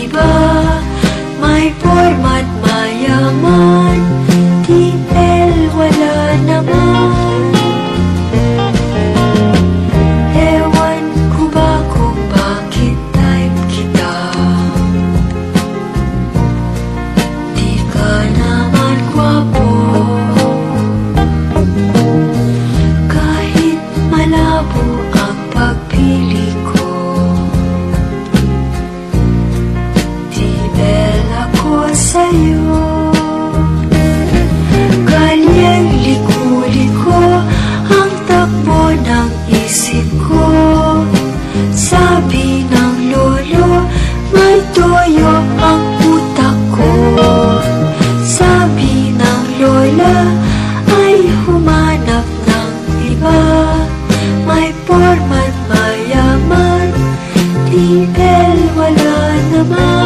iba. May porma't mayaman, di bel wala naman. Ewan ko ba kung bakit type kita. Di ka naman gwapo, kahit malabo ang pagpili ko. Di bel ako sa'yo. Kalyeng liko-liko ang takbo ng isip ko. Sabi ng lolo, may toyo ang utak ko. Sabi ng lola, ay humanap ng iba. May porma't mayaman, di bel wala naman.